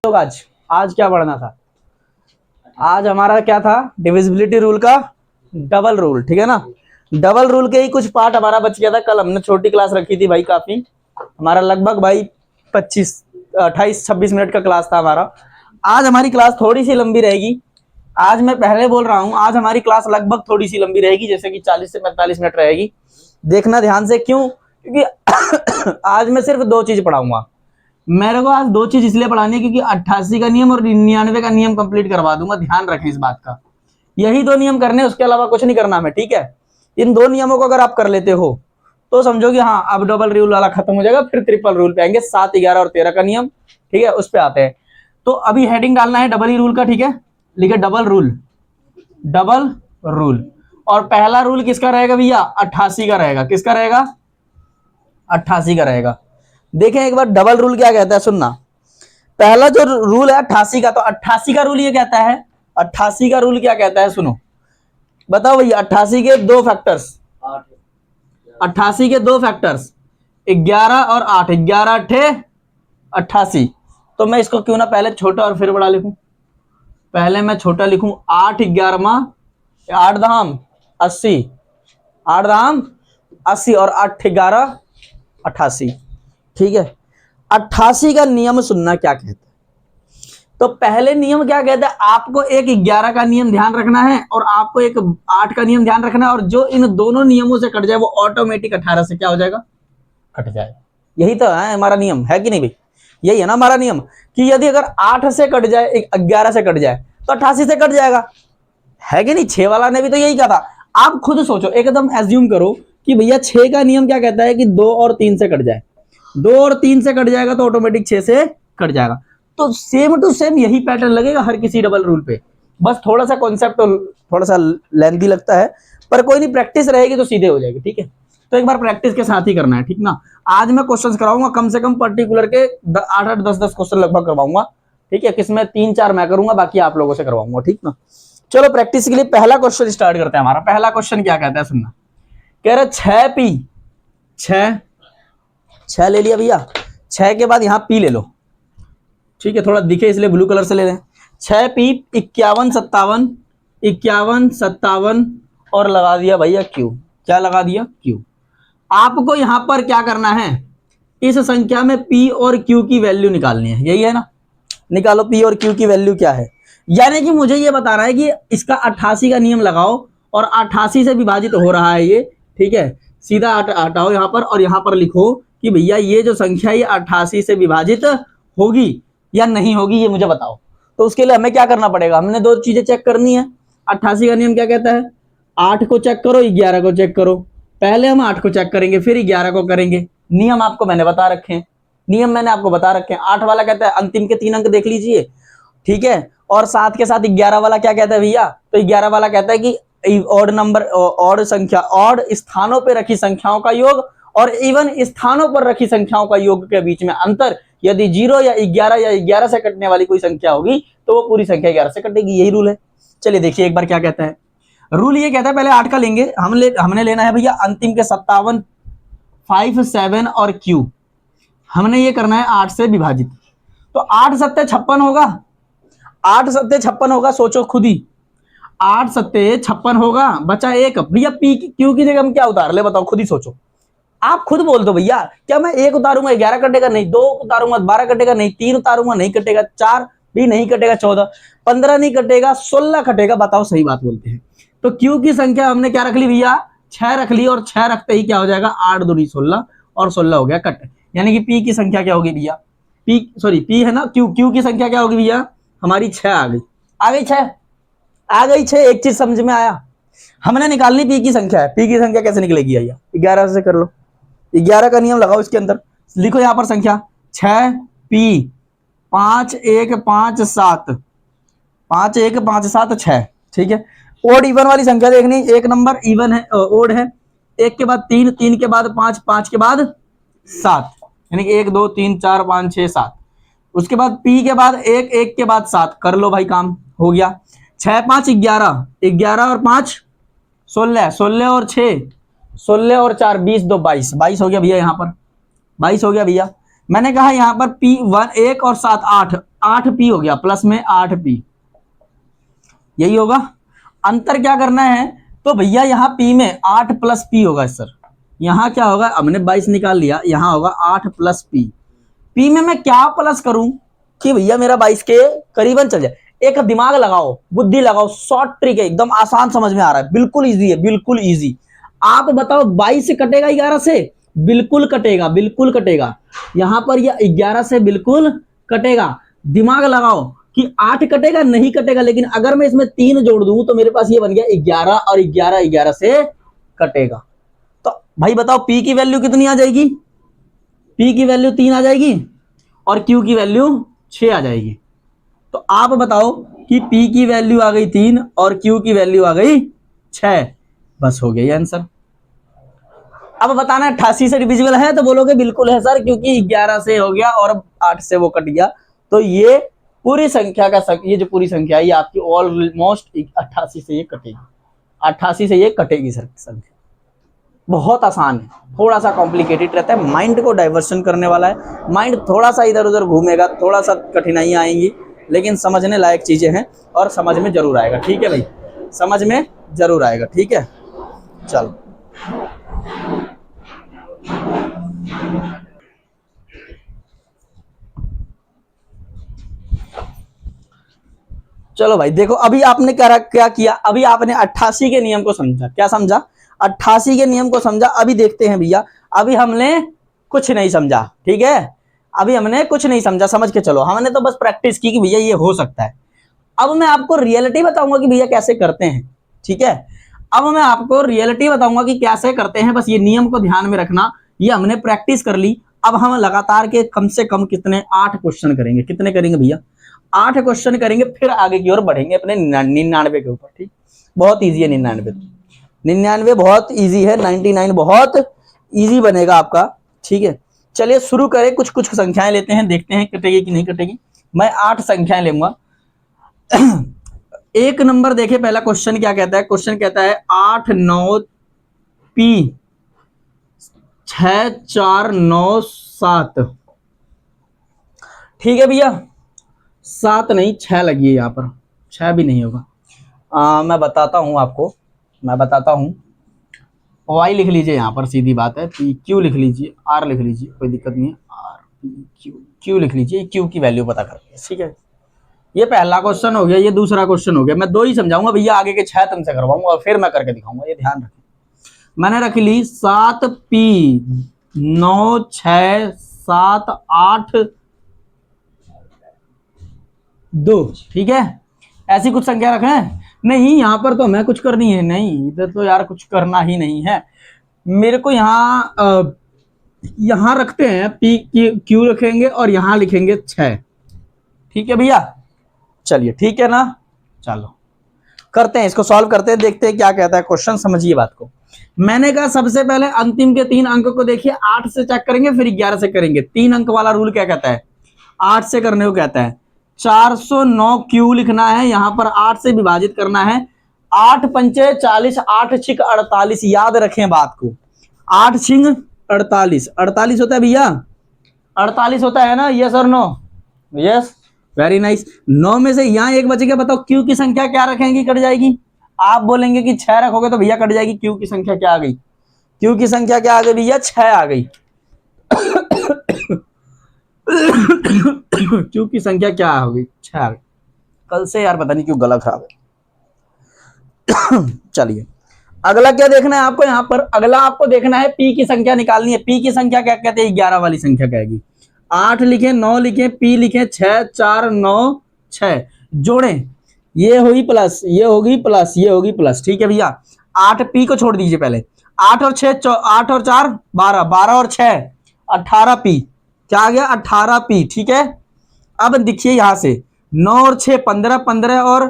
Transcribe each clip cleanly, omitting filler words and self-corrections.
लोग आज आज क्या पढ़ना था? आज हमारा क्या था? डिविजिबिलिटी रूल का डबल रूल, ठीक है ना। डबल रूल के ही कुछ पार्ट हमारा बच गया था। कल हमने छोटी क्लास रखी थी भाई, काफी हमारा लगभग भाई 28-26 मिनट का क्लास था हमारा। आज हमारी क्लास थोड़ी सी लंबी रहेगी। आज मैं पहले बोल रहा हूँ, आज हमारी क्लास लगभग थोड़ी सी लंबी रहेगी, जैसे कि 40 से 45 मिनट रहेगी। देखना ध्यान से, क्यों? क्योंकि आज मैं सिर्फ 2 चीज पढ़ाऊंगा। मेरे को आज 2 चीज इसलिए पढ़ानी है क्योंकि 88 का नियम और 99 का नियम कंप्लीट करवा दूंगा। ध्यान रखें इस बात का, यही 2 नियम करने, उसके अलावा कुछ नहीं करना हमें, ठीक है। इन 2 नियमों को अगर आप कर लेते हो तो समझो कि हाँ, अब डबल रूल वाला खत्म हो जाएगा, फिर ट्रिपल रूल पे आएंगे। 7, 11 और 13 का नियम, ठीक है, उस पे आते हैं। तो अभी हेडिंग डालना है डबल ही रूल का, ठीक है। लिखे डबल रूल, डबल रूल। और पहला रूल किसका रहेगा भैया? 88 का रहेगा। किसका रहेगा? 88 का रहेगा। देखें एक बार डबल रूल क्या कहता है, सुनना। पहला जो रूल है 88 का, तो 88 का रूल ये कहता है, 88 का रूल क्या कहता है, सुनो। बताओ भैया, 88 के 2 फैक्टर्स, 88 के 2 फैक्टर्स 11 और 8, 11 8 88। तो मैं इसको क्यों ना पहले छोटा और फिर बड़ा लिखूं। पहले मैं छोटा लिखूं, 8 11 8 धाम 80, 8 धाम 80 और 8 11 88, ठीक है। 88 का नियम सुनना क्या कहता है। तो पहले नियम क्या कहता है, आपको एक 11 का नियम ध्यान रखना है और आपको एक 8 का नियम ध्यान रखना है, और जो इन दोनों नियमों से कट जाए वो ऑटोमेटिक 18 से क्या हो जाएगा? कट जाएगा। यही तो है हमारा नियम, है कि नहीं भाई? यही है ना हमारा नियम, कि यदि अगर 8 से कट जाए, 11 से कट जाए, तो 88 से कट जाएगा, है कि नहीं? 6 वाला ने भी तो यही कहा था। आप खुद सोचो, एकदम एज्यूम करो कि भैया 6 का नियम क्या कहता है कि 2 और 3 से कट जाए। 2 और 3 से कट जाएगा तो ऑटोमेटिक 6 से कट जाएगा। तो सेम टू सेम यही पैटर्न लगेगा हर किसी डबल रूल पे। बस थोड़ा सा कॉन्सेप्ट थोड़ा सा लेंथी लगता है, पर कोई नहीं, प्रैक्टिस रहेगी तो सीधे हो जाएगी, ठीक है। तो एक बार प्रैक्टिस के साथ ही करना है, ठीक ना। आज मैं क्वेश्चंस कराऊंगा कम से कम पर्टिकुलर के 8-8 10-10 क्वेश्चन लगभग करवाऊंगा, ठीक है। किसमें 3-4 मैं करूंगा, बाकी आप लोगों से करवाऊंगा, ठीक ना। चलो प्रैक्टिस के लिए पहला क्वेश्चन स्टार्ट करते हैं। हमारा पहला क्वेश्चन क्या कहता है, सुनना। कह रहा 6p, 6 ले लिया भैया, 6 के बाद यहां p ले लो, ठीक है, थोड़ा दिखे इसलिए ब्लू कलर से ले लें। 6p 51 57 51 57 और लगा दिया भैया q। क्या लगा दिया? q। आपको यहां पर क्या करना है, इस संख्या में p और q की वैल्यू निकालनी है, यही है ना। निकालो p और q की वैल्यू क्या है। यानी कि मुझे ये बताना है कि इसका 88 का नियम लगाओ और 88 से विभाजित हो रहा है ये, ठीक है। सीधा हटाओ यहां पर और यहां पर लिखो कि भैया ये जो संख्या ये 88 से विभाजित होगी या नहीं होगी, ये मुझे बताओ। तो उसके लिए हमें क्या करना पड़ेगा, हमने 2 चीजें चेक करनी है। 88 का नियम क्या कहता है, 8 को चेक करो, 11 को चेक करो। पहले हम 8 को चेक करेंगे, फिर 11 को करेंगे। नियम आपको मैंने बता रखे हैं, नियम मैंने आपको बता रखे हैं। 8 वाला कहता है अंतिम के 3 अंक देख लीजिए, ठीक है। और साथ के साथ 11 वाला क्या कहता है भैया, तो 11 वाला कहता है कि ऑड नंबर, ऑड संख्या, ऑड स्थानों पर रखी संख्याओं का योग और इवन स्थानों पर रखी संख्याओं का योग के बीच में अंतर यदि 0 या 11 या 11 से कटने वाली कोई संख्या होगी तो वो पूरी संख्या 11 से कटेगी। यही रूल है। चलिए देखिए एक बार क्या कहता है। रूल ये कहता है, पहले 8 का लेंगे, हमने लेना है भैया अंतिम के 57 5 7 और q। हमने ये करना है 8 से विभाजित। तो 8 सत्ते 56 होगा, 8 सत्ते 56 होगा। सोचो खुद ही, 8 सत्ते 56 होगा, बचा 1 भैया। p q की जगह हम क्या उतार ले, बताओ, खुद ही सोचो। आप खुद बोल दो भैया, क्या मैं 1 उतारूंगा 11 कटेगा? नहीं। 2 उतारूंगा 12 कटेगा? नहीं। 3 उतारूंगा नहीं कटेगा। 4 भी नहीं कटेगा। 14 15 नहीं कटेगा। 16 कटेगा। बताओ, सही बात बोलते हैं। तो क्यू की संख्या हमने क्या रख ली भैया, 6 रख ली, और 6 रखते ही क्या हो जाएगा, 8 दूनी 16 और 16 हो गया कट। यानी कि पी की संख्या क्या होगी भैया, पी है ना, क्यू की संख्या क्या होगी भैया, हमारी 6 आ गई। 6 आ गई। 6 एक चीज समझ में आया, हमने निकालनी पी की संख्या है। पी की संख्या कैसे निकलेगी भैया, 11 से कर लो। 11 का नियम लगाओ इसके अंदर, लिखो यहां पर संख्या 6p 5 1 5 7 5 1 5 7 6, ठीक है। ओड इवन वाली संख्या देखनी, 1 नंबर इवन है, ओड है। 1 के बाद 3, 3 के बाद 5, 5 के बाद 7, यानी कि 1 2 3 4 5 6 7। उसके बाद p के बाद 1, 1 के बाद 7, कर लो भाई, काम हो गया। 6 5 11, 11 और 5 16, 16 और 6 16 और 4 20 2 22, 22 हो गया भैया। यहाँ पर 22 हो गया भैया। मैंने कहा यहाँ पर p 1 1 और 7 8, 8p हो गया, प्लस में 8p, यही होगा। अंतर क्या करना है, तो भैया यहाँ p में 8 प्लस p होगा सर। यहाँ क्या होगा, हमने 22 निकाल लिया, यहाँ होगा 8 प्लस p। p में मैं क्या प्लस करूं कि भैया मेरा 22 के करीबन चल जाए। एक दिमाग लगाओ, बुद्धि लगाओ, शॉर्ट ट्रिक है, एकदम आसान समझ में आ रहा है, बिल्कुल इजी है, बिल्कुल इजी। आप बताओ 22 से कटेगा 11 से, बिल्कुल कटेगा, बिल्कुल कटेगा। यहां पर यह 11 से बिल्कुल कटेगा। दिमाग लगाओ कि 8 कटेगा, नहीं कटेगा, लेकिन अगर मैं इसमें 3 जोड़ दूं तो मेरे पास ये बन गया 11, और 11 11 से कटेगा। तो भाई बताओ p की वैल्यू कितनी आ जाएगी, p की वैल्यू 3 आ जाएगी और q की वैल्यू 6 आ जाएगी। तो आप बताओ कि p की वैल्यू आ गई 3 और q की वैल्यू आ गई 6, बस हो गया आंसर। अब बताना 88 से डिविजिबल है, तो बोलोगे बिल्कुल है सर, क्योंकि 11 से हो गया और 8 से वो कट गया। तो ये पूरी संख्या का ये जो पूरी संख्या है ये आपकी ऑलमोस्ट 88 से ये कटेगी, 88 से ये कटेगी सर संख्या। बहुत आसान है, थोड़ा सा कॉम्प्लिकेटेड रहता है, माइंड को डाइवर्शन करने वाला है, माइंड थोड़ा सा इधर उधर घूमेगा, थोड़ा सा कठिनाइयां आएंगी, लेकिन समझने लायक चीजें हैं और समझ में जरूर आएगा। ठीक है भाई, समझ में जरूर आएगा। ठीक है, चलो चलो भाई देखो, अभी आपने क्या किया, अभी आपने 88 के नियम को समझा। क्या समझा, 88 के नियम को समझा। अभी देखते हैं भैया, अभी हमने कुछ नहीं समझा, ठीक है, अभी हमने कुछ नहीं समझा, समझ के चलो, हमने तो बस प्रैक्टिस की कि भैया ये हो सकता है। अब मैं आपको रियलिटी बताऊंगा कि भैया कैसे करते हैं। ठीक है, अब मैं आपको रियलिटी बताऊंगा कि कैसे करते हैं, बस ये नियम को ध्यान में रखना। ये हमने प्रैक्टिस कर ली, अब हम लगातार के कम से कम कितने 8 क्वेश्चन करेंगे। कितने करेंगे भैया, 8 क्वेश्चन करेंगे, फिर आगे की ओर बढ़ेंगे अपने 99 के ऊपर। ठीक, बहुत ईजी है 99 बहुत ईजी है, 99 बहुत ईजी बनेगा आपका। ठीक है, चलिए शुरू करें, कुछ कुछ संख्याएं लेते हैं, देखते हैं कटेगी कि नहीं कटेगी। मैं 8 संख्याएं लूंगा। एक नंबर देखे, पहला क्वेश्चन क्या कहता है, क्वेश्चन कहता है 8 9 p 6 4 9 7। ठीक है भैया, 7 नहीं 6 लगी है यहाँ पर, 6 भी नहीं होगा। मैं बताता हूं आपको, मैं बताता हूं। y लिख लीजिए यहाँ पर, सीधी बात है, पी क्यू लिख लीजिए, r लिख लीजिए, कोई दिक्कत नहीं है, आर पी क्यू, क्यू लिख लीजिए, क्यू की वैल्यू पता करके। ठीक है, ये पहला क्वेश्चन हो गया, ये दूसरा क्वेश्चन हो गया। मैं 2 ही समझाऊंगा भैया, आगे के 6 तुमसे करवाऊंगा और फिर मैं करके दिखाऊंगा, ये ध्यान रखें। मैंने रख ली 7p 9 6 7 8 2। ठीक है, ऐसी कुछ संख्या रखें। नहीं, यहां पर तो हमें कुछ करनी है नहीं, इधर तो यार कुछ करना ही नहीं है मेरे को। यहां रखते हैं पी क्यू रखेंगे और यहां लिखेंगे 6। ठीक है भैया, चलिए ठीक है ना, चलो करते हैं इसको, सॉल्व करते हैं, देखते हैं क्या कहता है क्वेश्चन। समझिए बात को, मैंने कहा सबसे पहले अंतिम के 3 अंक को देखिए, 8 से चेक करेंगे फिर 11 से करेंगे। 3 अंक वाला रूल क्या कहता है, 8 से करने को कहता है। 409 क्यू लिखना है, यहां पर 8 से विभाजित करना है। 8 पंचे 40, 8 छिक 48, याद रखें बात को, 8 छिंग 48, 48 होता है भैया, 48 होता है ना, यस और नो, यस, वेरी नाइस। 9 में से यहां 1 बच गया, बताओ क्यू की संख्या क्या रखेंगी, कट जाएगी। आप बोलेंगे कि 6 रखोगे तो भैया कट जाएगी, क्यू की संख्या क्या आ गई, क्यू की संख्या क्या आ गई भैया, 6 आ गई। क्यू की संख्या क्या हो गई, 6 आ गई। कल से यार पता नहीं क्यों गला खराब है। चलिए अगला क्या देखना है आपको, यहां पर अगला आपको देखना है पी की संख्या निकालनी है। पी की संख्या क्या कहते हैं, 11 वाली संख्या कहेगी। 8 लिखे, 9 लिखे, पी लिखे, 6 4 9 6 जोड़े, ये होगी प्लस, ये होगी प्लस, ये होगी प्लस। ठीक है भैया, 8 पी को छोड़ दीजिए पहले, 8 और 6 8 और 4 12, 12 और 6 18 पी, क्या आ गया 18 पी। ठीक है, अब देखिए यहां से 9 और 6 15, 15 और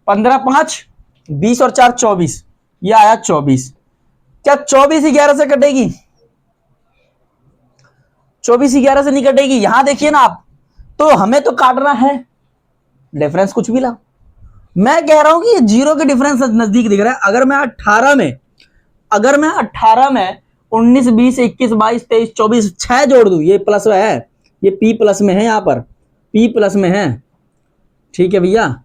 15 5 20 और 4 24, ये आया 24। क्या 24 11 से कटेगी, 24 11 से नहीं कटेगी। यहां देखिए ना आप, तो हमें तो काटना है, डिफरेंस कुछ भी ला। मैं कह रहा हूं कि ये 0 के डिफरेंस नजदीक दिख रहा है। अगर मैं 18 में 19 20 21 22 23 24 6 जोड़ दूं, ये प्लस है, ये पी प्लस में है, यहां पर P प्लस में है, ठीक है भैया,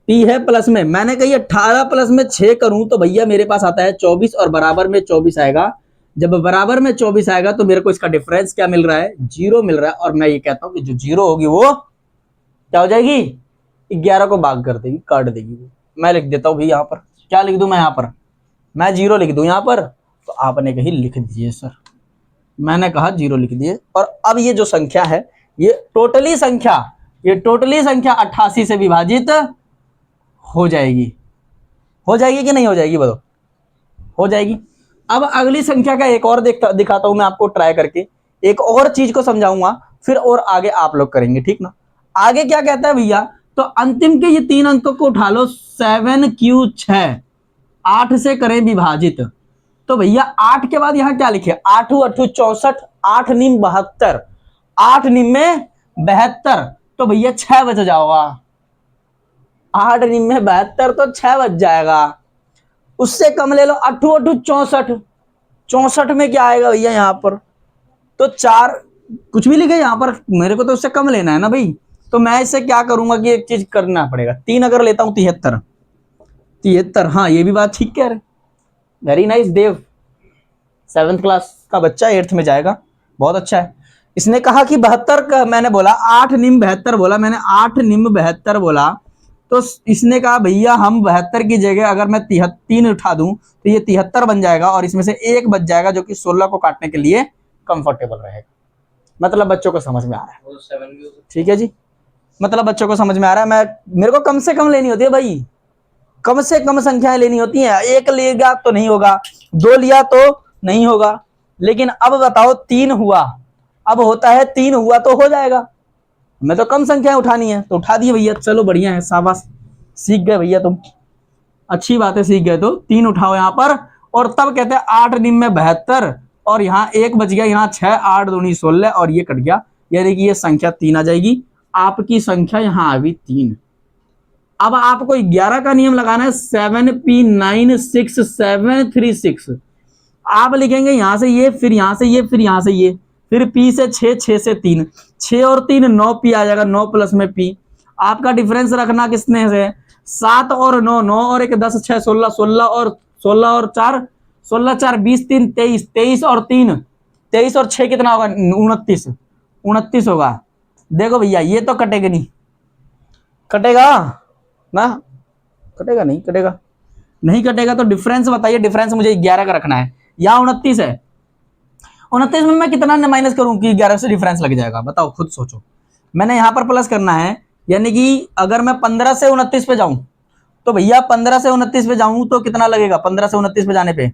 P है प्लस में। मैंने कही 18 प्लस में 6 करूं तो भैया मेरे पास आता है 24 और बराबर में 24 आएगा। जब बराबर में 24 आएगा तो मेरे को इसका डिफरेंस क्या मिल रहा है, 0 मिल रहा है। और मैं ये कहता हूं कि जो 0 होगी वो क्या हो जाएगी, 11 को भाग कर देगी, काट देगी वो। मैं लिख देता हूं भाई, यहां पर क्या लिख दूं मैं, यहां पर मैं 0 लिख दूं यहां पर, तो आपने कही लिख दीजिए सर, मैंने कहा 0 लिख दिए। और अब ये जो संख्या है, ये टोटली संख्या 88 से विभाजित हो जाएगी। हो जाएगी कि नहीं हो जाएगी, बताओ, हो जाएगी। अब अगली संख्या का एक और दिखाता हूं मैं आपको ट्राई करके, एक और चीज को समझाऊंगा, फिर और आगे आप लोग करेंगे, ठीक ना। आगे क्या कहता है भैया, तो अंतिम के ये 3 अंकों को उठा लो, 7 Q 6, 8 से करें विभाजित। तो भैया 8 के बाद यहां क्या लिखे, 8 8 64, 8 निम 72, 8 निम में 72, तो भैया 6 बच जाओगा, 8 निम में 72 तो 6 बच जाएगा। उससे कम ले लो, 8 8 64, 64 में क्या आएगा भैया यहां पर, तो 4, कुछ भी लिखे यहां पर, मेरे को तो उससे कम लेना है ना भाई। तो मैं इससे क्या करूंगा कि एक चीज करना पड़ेगा, 3 अगर लेता हूं 73, 73, हाँ ये भी बात ठीक कह रहे, वेरी नाइस देव, 7th क्लास का बच्चा 8th में जाएगा, बहुत अच्छा है। इसने कहा कि 72 का, मैंने बोला 8 निम 72 बोला, मैंने 8 निम 72 बोला, तो इसने कहा भैया हम 72 की जगह अगर मैं 3 उठा दूं तो ये 73 बन जाएगा, और इसमें से एक बच जाएगा जो कि 16 को काटने के लिए कंफर्टेबल रहेगा। मतलब बच्चों को समझ में आ रहा है, ठीक है जी, मतलब बच्चों को समझ में आ रहा है। मेरे को कम से कम लेनी होती है भाई, कम से कम संख्याएं लेनी होती हैं। 1 लिया तो नहीं होगा, 2 लिया तो नहीं होगा, लेकिन अब बताओ 3 हुआ, अब होता है 3 हुआ तो हो जाएगा। मैं तो कम संख्याएं उठानी है तो उठा दिए भैया, चलो बढ़िया है, शाबाश, सीख गए भैया तुम, अच्छी बात है, सीख गए। तो 3 उठाओ यहां पर, और तब कहते हैं 8 निम में 72, और यहाँ 1 बच गया, यहाँ 6, 8 दूनी 16, और ये कट गया, यानी कि ये संख्या 3 आ जाएगी। आपकी संख्या यहाँ आ गई 3। अब आपको 11 का नियम लगाना है, 7P96736। आप लिखेंगे यहां से ये, फिर यहां से ये, फिर यहां से ये, फिर P से 6, 6 से 3, 6 और 3 9P आ जाएगा, 9 प्लस में P। आपका डिफरेंस रखना किसने से, 7 और 9, 9 और 1 10, 6 16, 16 और 16 और 4 16, 4 20, 3 23, 23 और 3 23 और 6 कितना होगा, 29, 29 होगा। देखो भैया ये तो कटेगा नहीं, कटेगा ना, कटेगा नहीं, कटेगा नहीं, कटेगा। तो डिफरेंस बताइए, डिफरेंस मुझे 11 का रखना है, यहाँ 29 है, 29 में मैं कितना माइनस करूं कि 11 से डिफरेंस लग जाएगा, बताओ खुद सोचो। मैंने यहाँ पर प्लस करना है, यानी कि अगर मैं 15 से 29 पे जाऊं तो भैया 15 से 29 पे जाऊं तो कितना लगेगा, 15 से 29 पे जाने पे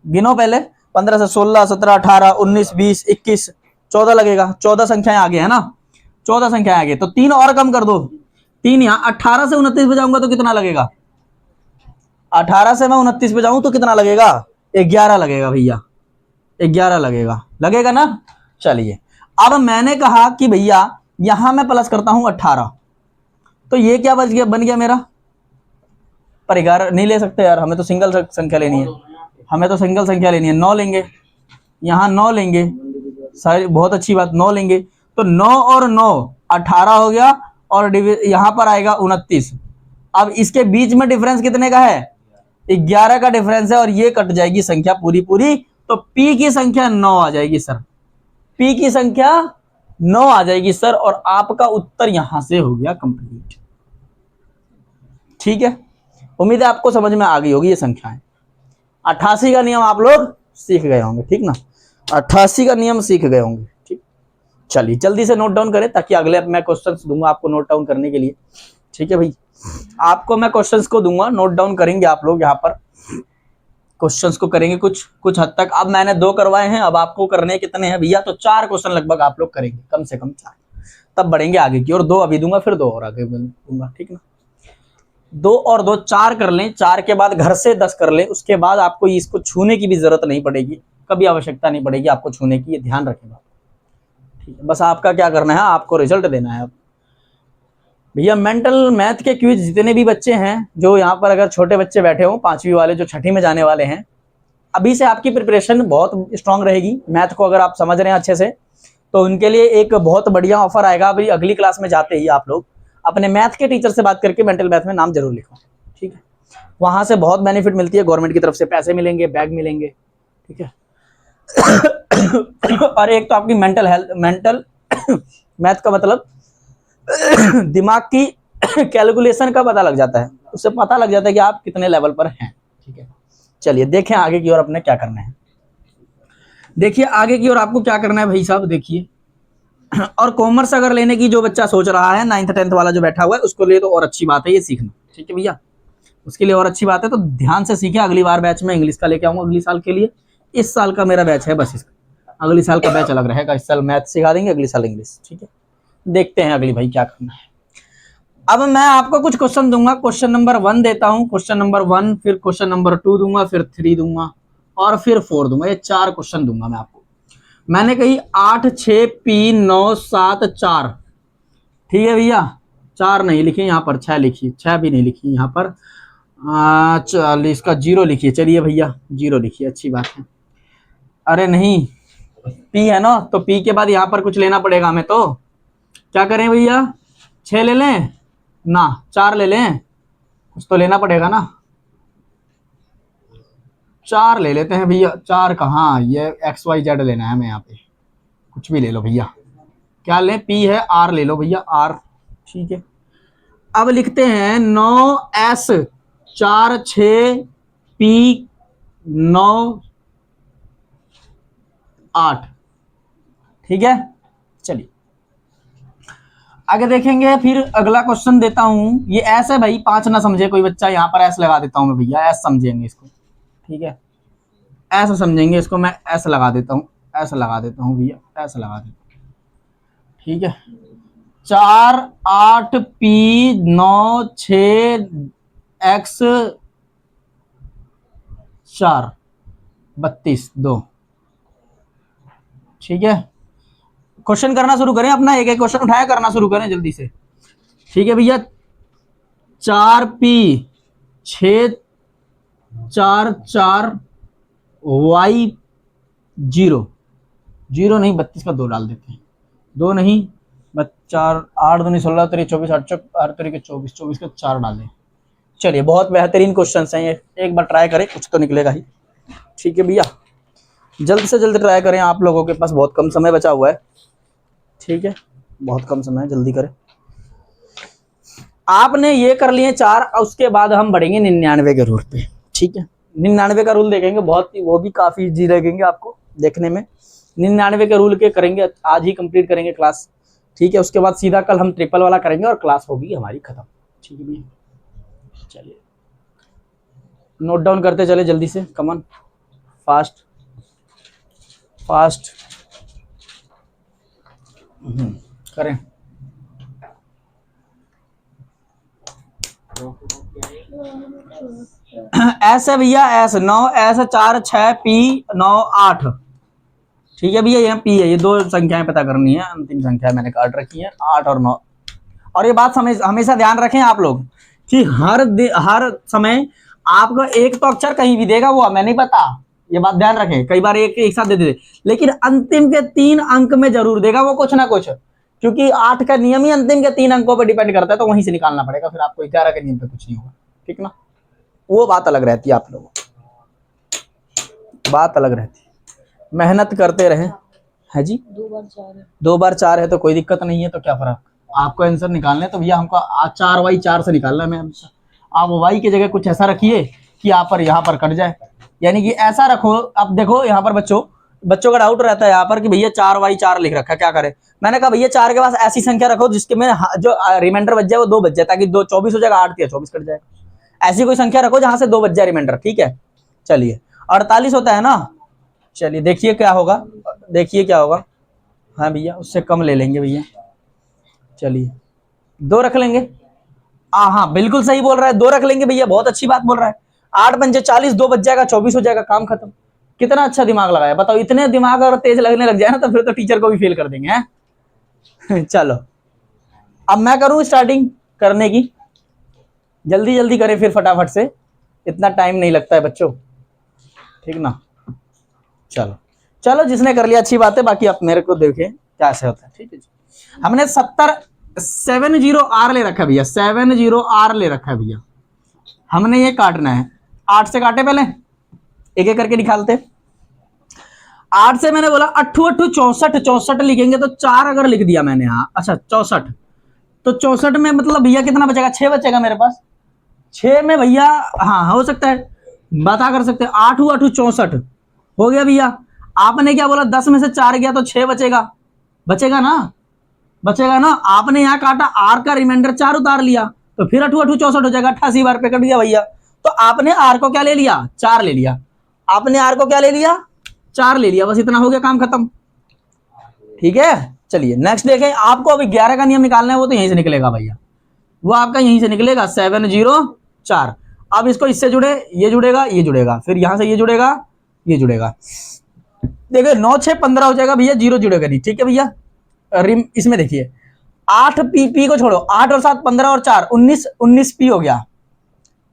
गिनो पहले, 15 से 16, 17, 18, 19, 20, 21, 14 लगेगा, 14 संख्याएं आगे है ना, 14 संख्याएं आगे। तो 3 और कम कर दो, 3 यहाँ, 18 से 29 पे जाऊंगा तो कितना लगेगा, 18 से मैं 29 पे जाऊं तो कितना लगेगा, 11 लगेगा भैया, 11 लगेगा, लगेगा ना। चलिए अब मैंने कहा कि भैया यहां मैं प्लस करता हूं 18, तो ये क्या बच गया, बन गया मेरा, पर 11 नहीं ले सकते यार, हमें तो सिंगल संख्या लेनी है, हमें तो सिंगल संख्या लेनी है, 9 लेंगे, यहाँ 9 लेंगे, सारी बहुत अच्छी बात, 9 लेंगे, तो 9 और 9 18 हो गया, और यहां पर आएगा 29। अब इसके बीच में डिफरेंस कितने का है, 11 का डिफरेंस है, और ये कट जाएगी संख्या पूरी पूरी, तो P की संख्या 9 आ जाएगी सर, P की संख्या 9 आ जाएगी सर, और आपका उत्तर यहां से हो गया कंप्लीट। ठीक है, उम्मीद है आपको समझ में आ गई होगी ये संख्याएं। 88 का नियम आप लोग सीख गए होंगे, ठीक ना, 88 का नियम सीख गए होंगे, ठीक। चलिए जल्दी से नोट डाउन करें, ताकि अगले मैं क्वेश्चंस दूंगा आपको नोट डाउन करने के लिए, ठीक है भाई, आपको मैं क्वेश्चंस को दूंगा, नोट डाउन करेंगे आप लोग, यहाँ पर क्वेश्चंस को करेंगे कुछ कुछ हद तक। अब मैंने 2 करवाए हैं, अब आपको करने कितने हैं भैया, तो 4 क्वेश्चन लगभग आप लोग करेंगे, कम से कम 4, तब बढ़ेंगे आगे की, और 2 अभी दूंगा, फिर 2 और आगे दूंगा, ठीक ना। 2 और 2 4 कर लें, 4 के बाद घर से 10 कर लें, उसके बाद आपको इसको छूने की भी जरूरत नहीं पड़ेगी, कभी आवश्यकता नहीं पड़ेगी आपको छूने की, ये ध्यान रखें, ठीक है। बस आपका क्या करना है, आपको रिजल्ट देना है। अब भैया मेंटल मैथ के क्विज जितने भी बच्चे हैं, जो यहाँ पर अगर छोटे बच्चे बैठे हो, 5वीं वाले जो 6ठी में जाने वाले हैं, अभी से आपकी प्रिपरेशन बहुत स्ट्रांग रहेगी। मैथ को अगर आप समझ रहे हैं अच्छे से, तो उनके लिए एक बहुत बढ़िया ऑफर आएगा। अभी अगली क्लास में जाते ही आप लोग अपने मैथ के टीचर से बात करके मेंटल मैथ में नाम जरूर लिखो, ठीक है। वहां से बहुत बेनिफिट मिलती है, गवर्नमेंट की तरफ से पैसे मिलेंगे, बैग मिलेंगे, ठीक है। और एक तो आपकी मेंटल हेल्थ, मेंटल मैथ का मतलब दिमाग की कैलकुलेशन का पता लग जाता है, उससे पता लग जाता है कि आप कितने लेवल पर हैं, ठीक है। चलिए देखें आगे की ओर अपने क्या करना है। देखिए आगे की ओर आपको क्या करना है भाई साहब, देखिए। और कॉमर्स अगर लेने की जो बच्चा सोच रहा है, 9th 10th वाला जो बैठा हुआ है, उसको लिए तो और अच्छी बात है ये सीखना, ठीक है भैया। उसके लिए और अच्छी बात है, तो ध्यान से सीखें। अगली बार बैच में इंग्लिश का लेके आऊंगा अगली साल के लिए। इस साल का मेरा बैच है बस, इसका अगली साल का बैच अलग रहेगा। इस साल मैथ सिखा देंगे, अगली साल इंग्लिश, ठीक है। देखते हैं अगली भाई क्या करना है। अब मैं आपको कुछ क्वेश्चन दूंगा। क्वेश्चन नंबर 1 देता हूं, क्वेश्चन नंबर 1, फिर क्वेश्चन नंबर 2 दूंगा, फिर 3 दूंगा और फिर 4 दूंगा। ये 4 क्वेश्चन दूंगा मैं आपको। मैंने कही 8 6 P 9 7 4, ठीक है भैया। 4 नहीं लिखी यहाँ पर, 6 लिखी, 6 भी नहीं लिखी यहाँ पर। 40 का 0 लिखिए, चलिए भैया 0 लिखिए, अच्छी बात है। अरे नहीं, P है ना, तो P के बाद यहाँ पर कुछ लेना पड़ेगा हमें, तो क्या करें भैया, 6 ले लें ना, 4 ले लें, कुछ तो लेना पड़ेगा ना। 4 ले लेते हैं भैया। 4 कहाँ, ये XYZ लेना है हमें, यहाँ पे कुछ भी ले लो भैया। क्या लें, P है, R ले लो भैया, R, ठीक है। अब लिखते हैं 9S 4 6 P 9 8, ठीक है। चलिए आगे देखेंगे। फिर अगला क्वेश्चन देता हूं, ये ऐस है भाई, 5 ना समझे कोई बच्चा, यहाँ पर ऐस लगा देता हूं मैं भैया, ऐस समझेंगे इसको, ठीक है। ऐसा समझेंगे इसको, मैं ऐसा लगा देता हूँ, ऐसा लगा देता हूँ भैया, ऐसा लगा देता हूँ, ठीक है। 4 8 P 9 6 X 4 32 2, ठीक है। क्वेश्चन करना शुरू करें अपना, एक एक क्वेश्चन उठाया करना शुरू करें जल्दी से, ठीक है भैया। 4 P 6 4 4 Y 0 0 नहीं, 32 का 2 डाल देते हैं, 2 नहीं, 4 8 2 16 3 24 8 8 3 24 24 का 4 डाल दें। चलिए बहुत बेहतरीन क्वेश्चन हैं ये, एक बार ट्राई करें, कुछ तो निकलेगा ही, ठीक है भैया। जल्द से जल्द ट्राई करें, आप लोगों के पास बहुत कम समय बचा हुआ है, ठीक है, बहुत कम समय है, जल्दी करें। आपने ये कर लिए 4, उसके बाद हम बढ़ेंगे 99 के रूल पे, ठीक है। 99 का रूल देखेंगे, बहुत ही वो भी काफी इजी लगेंगे आपको देखने में। 99 के रूल के करेंगे, आज ही कंप्लीट करेंगे क्लास, ठीक है। उसके बाद सीधा कल हम ट्रिपल वाला करेंगे और क्लास होगी हमारी खत्म, ठीक है भैया। चलिए नोट डाउन करते चले जल्दी से, कमन फास्ट फास्ट करें। ऐसे भैया, ऐसे 9 ऐसे 4 6 P 9 8, ठीक है भैया। यहाँ P है, ये 2 संख्याएं पता करनी है, अंतिम संख्या मैंने काट रखी है 8 और 9। और ये बात हमेशा ध्यान रखें आप लोग कि हर समय आपको एक तो अक्षर कहीं भी देगा, वो हमें नहीं पता, ये बात ध्यान रखें। कई बार एक साथ दे दे, लेकिन अंतिम के 3 अंक में जरूर देगा वो कुछ ना कुछ, क्योंकि 8 का नियम ही अंतिम के 3 अंकों पर डिपेंड करता है, तो वहीं से निकालना पड़ेगा फिर आपको। 11 के नियम पे कुछ नहीं होगा, ठीक ना, वो बात अलग रहती है, आप लोगों बात अलग रहती है। मेहनत करते रहे, है जी। 2 बार 4 है तो कोई दिक्कत नहीं है, तो क्या फर्क, आपको आंसर निकालना है तो भैया हमको 4y 4 से निकालना है। मैं आप y की जगह कुछ ऐसा रखिए कि यहाँ पर कट जाए, यानी कि ऐसा रखो। अब देखो यहाँ पर बच्चों का डाउट रहता है यहाँ पर कि भैया 4y 4 लिख रखा है, क्या करे। मैंने कहा भैया 4 के पास ऐसी संख्या रखो जिसके में जो रिमाइंडर बच जाए वो 2 बच जाए, ताकि 2 24 हो जाएगा, 8 24 कट जाएगा। ऐसी कोई संख्या रखो जहां से 2 बच जाए रिमाइंडर, ठीक है। चलिए 48 होता है ना, चलिए देखिए क्या होगा, देखिए क्या होगा। हाँ भैया उससे कम ले लेंगे भैया, चलिए 2 रख लेंगे। हाँ बिल्कुल सही बोल रहा है, 2 रख लेंगे भैया, बहुत अच्छी बात बोल रहा है। 8 पंजे 40, 2 बच जाएगा, 24 हो जाएगा, काम खत्म। कितना अच्छा दिमाग लगाया, बताओ। इतने दिमाग अगर तेज लगने लग जाए ना तो फिर तो टीचर को भी फेल कर देंगे, हैं। चलो अब मैं करूं स्टार्टिंग करने की, जल्दी जल्दी करें फिर फटाफट से, इतना टाइम नहीं लगता है बच्चों, ठीक ना। चलो चलो जिसने कर लिया अच्छी बात है, बाकी आप मेरे को देखें, कैसे होता है, ठीक है जी। हमने 70 ले रखा है भैया, 70 ले रखा है भैया, हमने ये काटना है। 8 से काटे, पहले एक एक करके निकालते। 8 से मैंने बोला 8 8 64, 64 लिखेंगे तो 4 अगर लिख दिया मैंने यहाँ, अच्छा 64, तो 64 में मतलब भैया कितना बचेगा, 6 बचेगा मेरे पास। 6 में भैया हाँ हो सकता है, बता कर सकते हैं। 8 8 64 हो गया भैया। आपने क्या बोला, 10 में से 4 गया तो 6 बचेगा, बचेगा ना, बचेगा ना। आपने यहाँ काटा, आर का रिमाइंडर 4 उतार लिया, तो फिर 8 8 64 हो जाएगा, 88 बार पे कट गया भैया। तो आपने आर को क्या ले लिया, 4 ले लिया। आपने आर को क्या ले लिया, 4 ले लिया, बस इतना हो गया, काम खत्म। ठीक है, चलिए नेक्स्ट देखें। आपको अभी 11 का नियम निकालना है, वो तो यहीं से निकलेगा भैया, वो आपका यहीं से निकलेगा, 704। अब इसको इससे जुड़े, ये जुड़ेगा, ये जुड़ेगा, फिर यहां से ये जुड़ेगा, ये जुड़ेगा। देखिए 9 6 15 हो जाएगा भैया, 0 जुड़ेगा नहीं, ठीक है भैया। रिम इसमें देखिए 8 पी को छोड़ो, 8 और 7 15 और 4 19, 19 पी हो गया,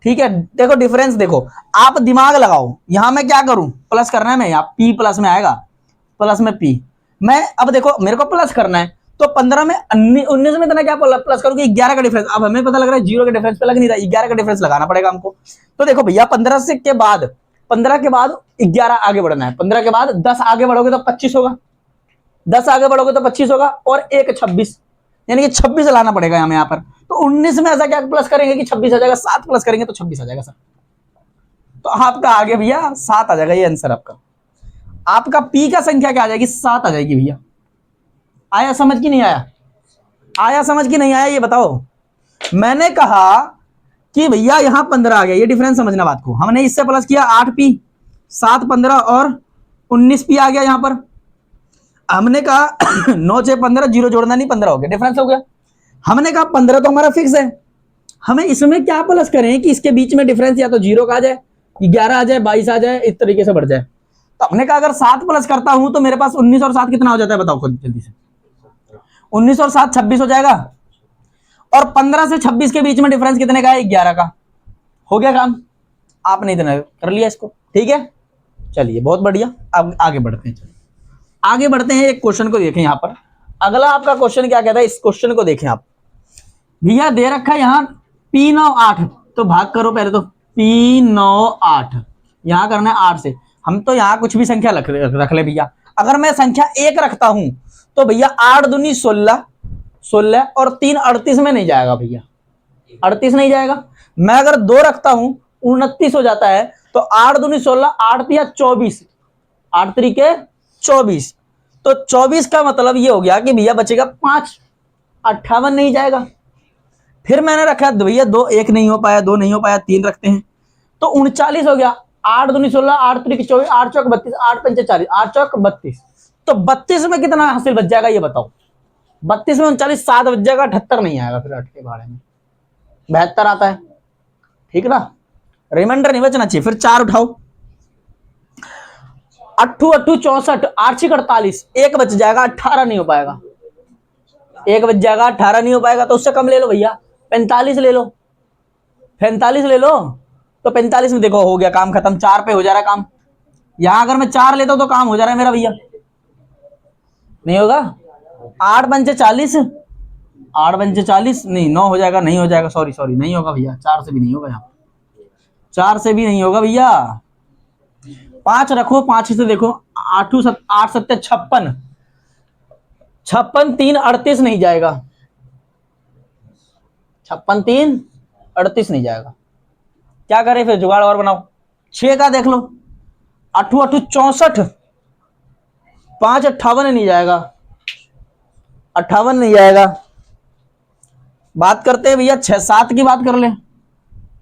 ठीक है। देखो डिफरेंस देखो, आप दिमाग लगाओ, यहां मैं क्या करूं, प्लस करना है मैं, यहाँ पी प्लस में आएगा, प्लस में पी। मैं अब देखो मेरे को प्लस करना है, तो 15 में 19 में इतना क्या प्लस करूंगी, 11 का डिफरेंस। अब हमें पता लग रहा है 0 के डिफरेंस पे लग नहीं रहा, 11 का डिफरेंस लगाना पड़ेगा हमको। तो देखो भैया 15 से के बाद, 15 के बाद 11 आगे बढ़ना है, 15 के बाद 10 आगे बढ़ोगे तो 25 होगा, 10 आगे बढ़ोगे तो 25 होगा, और 1 26, यानी कि 26 लाना पड़ेगा हमें यहाँ पर। तो 19 में ऐसा क्या प्लस करेंगे कि 26 आ जाएगा, 7 प्लस करेंगे तो 26 आ जाएगा सर। तो आपका आगे भैया 7 आ जाएगा, ये आंसर आपका। आपका पी का संख्या क्या आ जाएगी, 7 आ जाएगी भैया। आया समझ की नहीं आया, आया समझ की नहीं आया, ये बताओ। मैंने कहा कि भैया यहां 15 आ गया, ये डिफरेंस समझना बात को। हमने इससे प्लस किया 8 पी, 7 15 और 19 पी आ गया यहां पर। हमने कहा 9 6 15, 0 जोड़ना नहीं, 15 हो गया, डिफरेंस हो गया। हमने कहा 15 तो हमारा फिक्स है, हमें इसमें क्या प्लस करें कि इसके बीच में डिफरेंस या तो 0 का आ जाए, 11 आ जाए, 22 आ जाए, इस तरीके से बढ़ जाए। तो हमने कहा अगर 7 प्लस करता हूं तो मेरे पास 19 और 7 कितना हो जाता है, बताओ खुद जल्दी से। 19 और 7 26 हो जाएगा, और 15 से 26 के बीच में डिफरेंस कितने का है, 11 का। हो गया काम, आपने इतना कर लिया इसको, ठीक है। चलिए बहुत बढ़िया, अब आगे बढ़ते हैं। चलिए आगे बढ़ते हैं, एक क्वेश्चन को देखें यहाँ पर। अगला आपका क्वेश्चन क्या कहता है, इस क्वेश्चन को देखें आप। भैया दे रखा है यहाँ P9 8, तो भाग करो पहले तो, P9 8 यहां करना है 8 से। हम तो यहाँ कुछ भी संख्या रख ले भैया। अगर मैं संख्या 1 रखता हूं तो भैया 8 दूनी 16, 16 और 3 38 में नहीं जाएगा भैया, 38 नहीं जाएगा। मैं अगर 2 रखता हूं 29 हो जाता है, तो 8 दूनी 16, 8 तिया 24, 8 तरीके 24, तो 24 का मतलब ये हो गया कि भैया बचेगा 5, 58 नहीं जाएगा। फिर मैंने रखा भैया 2, 1 नहीं हो पाया, 2 नहीं हो पाया, 3 रखते हैं तो 39 हो गया। 8 दूनी 16, 8 तरीके 24, 8 चौक 32, 8 पंचे 40, 8 चौक 32, तो 32 में कितना हासिल बच जाएगा ये बताओ। 32 में 39, 7 बच जाएगा, 78 नहीं आएगा, फिर 8 के भाड़े में 72 आता है, ठीक ना। रिमाइंडर नहीं बचना चाहिए। फिर 4 उठाओ, 8 8 64, 8 6 48, 1 बच जाएगा, 18 नहीं हो पाएगा, 1 बच जाएगा, 18 नहीं हो पाएगा, तो उससे कम ले लो भैया, 45 ले लो, 45 ले लो। तो 45 में देखो हो गया काम खत्म, 4 पे हो जा रहा है काम। यहां अगर मैं 4 लेता हूं तो काम हो जा रहा है मेरा भैया, नहीं होगा। 8 पंचे 40, 8 पंचे 40 नहीं, 9 हो जाएगा, नहीं हो जाएगा, सॉरी सॉरी नहीं होगा भैया, 4 से भी नहीं होगा, यहाँ 4 से भी नहीं होगा भैया। 5 रखो, 5 से देखो, 8 7 56, 56 3 38 नहीं जाएगा, 56 3 38 नहीं जाएगा। क्या करें फिर, जुगाड़ और बनाओ। 6 का देख लो, 8 8 64, 5 58 नहीं जाएगा, 58 नहीं जाएगा। बात करते हैं भैया 6 7 की बात कर ले,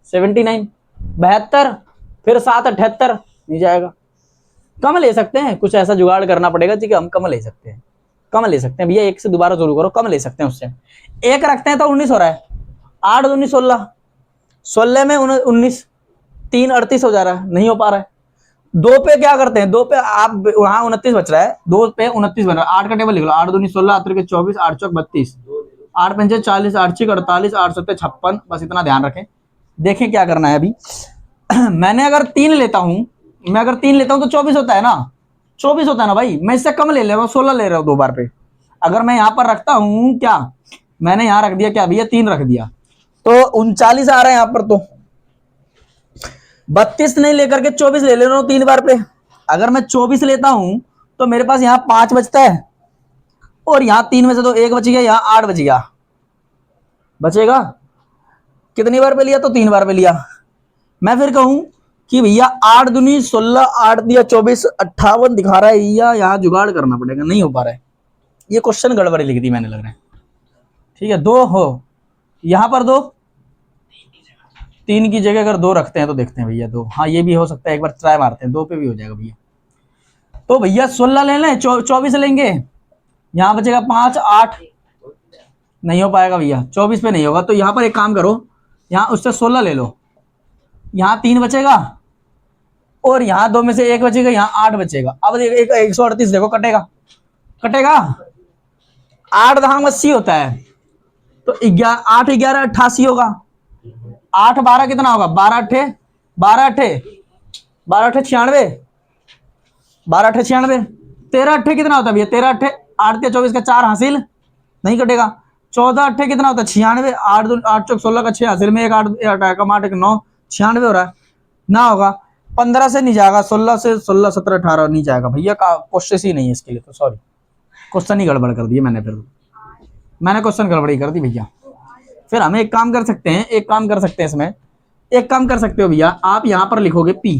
79, 72, फिर 7 78 नहीं जाएगा। कम ले सकते हैं, कुछ ऐसा जुगाड़ करना पड़ेगा जी कि हम कम ले सकते हैं, कम ले सकते हैं भैया। 1 से दोबारा शुरू करो, कम ले सकते हैं उससे। 1 रखते हैं तो 19 हो रहा है, 8 दूनी 16, 16 में 19, 3 38 हो जा रहा है, नहीं हो पा रहा है। 2 पे क्या करते हैं, 2 पे आप वहां 29 बच रहा है, 2 पे 29 बन रहा है। 8 का टेबल लिख लो, 8 दूनी 16, 8 के 24, 8 चौक 32, 8 पंचे 40, 8 6 48, 8 7 56, बस इतना ध्यान रखें। देखें क्या करना है अभी। मैंने अगर 3 लेता हूं, तो 24 होता है ना, 24 होता है ना भाई। मैं इससे कम ले रहा हूँ, 16 ले रहा हूँ 2 बार पे। अगर मैं यहाँ पर रखता हूँ क्या, मैंने यहाँ रख दिया क्या भैया 3 रख दिया, तो 39 आ रहा है यहाँ पर। तो 32 नहीं लेकर के 24 ले रहा हूँ 3 बार पे। अगर मैं 24 लेता हूं तो मेरे पास यहाँ 5 बचता है, और यहाँ 3 में से तो 1 बच गया, यहाँ 8 बच गया, बचेगा कितनी बार पे लिया, तो 3 बार पे लिया। मैं फिर कहूं कि भैया 8 दूनी 16, 8 दिया 24, 58 दिखा रहा है, या यहाँ जुगाड़ करना पड़ेगा, नहीं हो पा रहा है, ये क्वेश्चन गड़बड़ी लिख दी मैंने लग रहा है। ठीक है, 2 हो यहाँ पर, 2 3 की जगह अगर 2 रखते हैं तो देखते हैं भैया 2, हाँ ये भी हो सकता है, एक बार ट्राई मारते हैं, 2 पे भी हो जाएगा भैया। तो भैया 16 ले लें, 24 लेंगे, यहाँ बचेगा 5, 8 नहीं हो पाएगा भैया, 24 पे नहीं होगा। तो यहाँ पर एक काम करो, यहाँ उससे 16 ले लो, यहाँ 3 बचेगा, और यहाँ 2 में से 1 बचेगा, यहाँ 8 बचेगा। अब 138 देखो कटेगा, कटेगा 8 दहांग 80 होता है, तो 8 11 88 होगा, 8 12 कितना होगा, 12 अट्ठे 96, 12 अट्ठे 96, 13 अट्ठे कितना होता है भैया, 13 अट्ठे 8 24 का 4 हासिल नहीं कटेगा, 14 अट्ठे कितना होता है 96, 8 चौक 16 का 6 हासिल में 1 8 8 1 9 96 हो रहा है, ना होगा। 15 से नहीं जाएगा, 16 से 16 17 18 नहीं जाएगा भैया, का कोशिश ही नहीं है इसके लिए, तो सॉरी क्वेश्चन ही गड़बड़ कर दिया मैंने, फिर मैंने क्वेश्चन गड़बड़ी कर दी भैया। फिर हम एक काम कर सकते हैं, इसमें एक काम कर सकते हो भैया, आप यहाँ पर लिखोगे P,